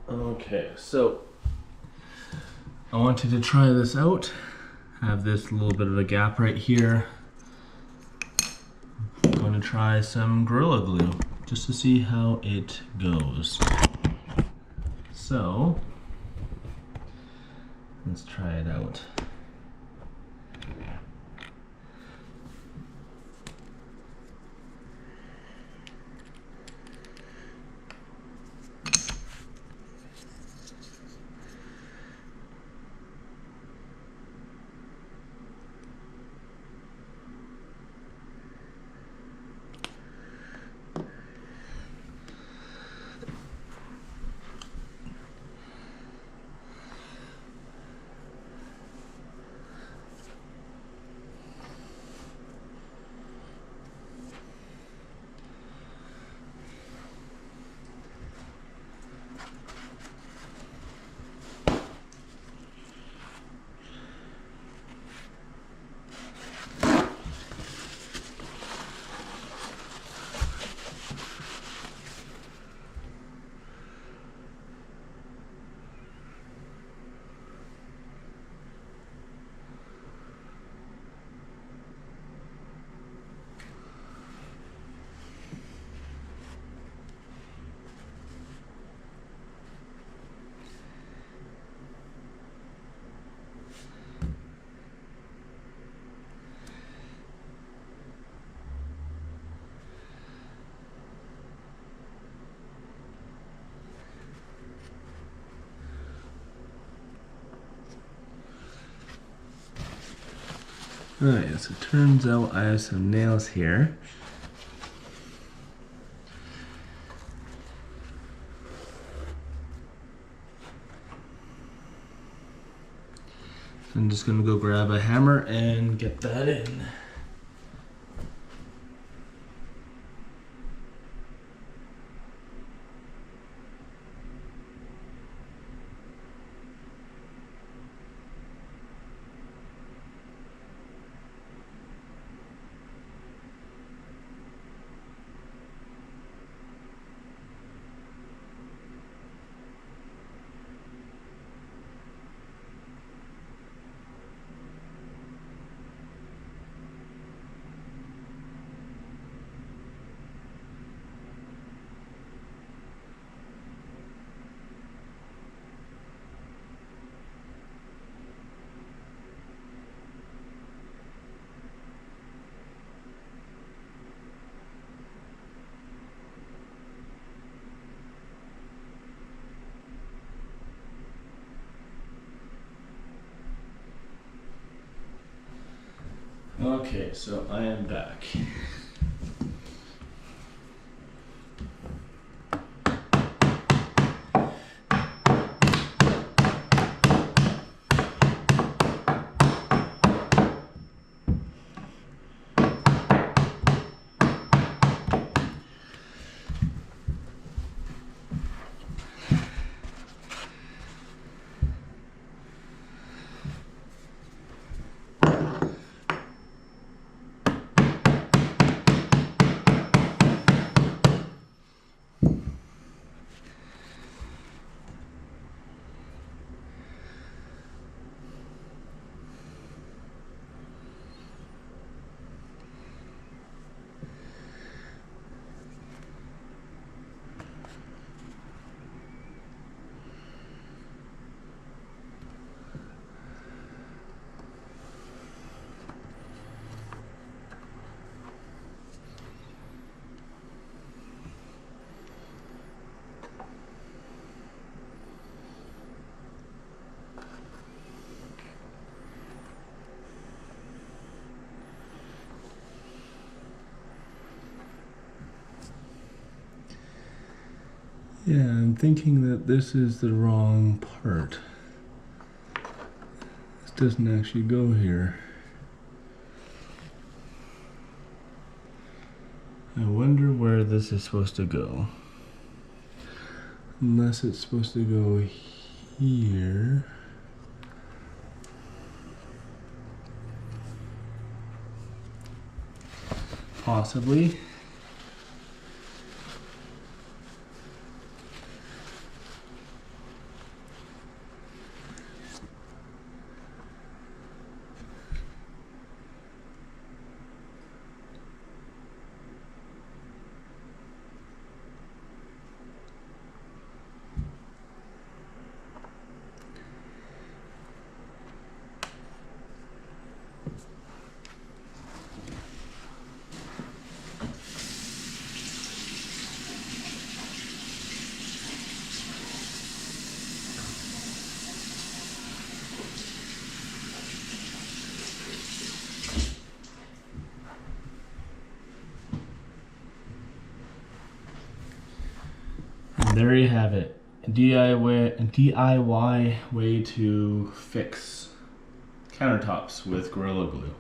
Okay, so I wanted to try this out. Have this little bit of a gap right here. I'm going to try some Gorilla Glue just to see how it goes. So let's try it out. Alright, so it turns out I have some nails here. So I'm just gonna go grab a hammer and get that in. Okay, so I am back. Yeah, I'm thinking that this is the wrong part. This doesn't actually go here. I wonder where this is supposed to go. Unless it's supposed to go here. Possibly. there you have it. DIY way to fix countertops with Gorilla Glue.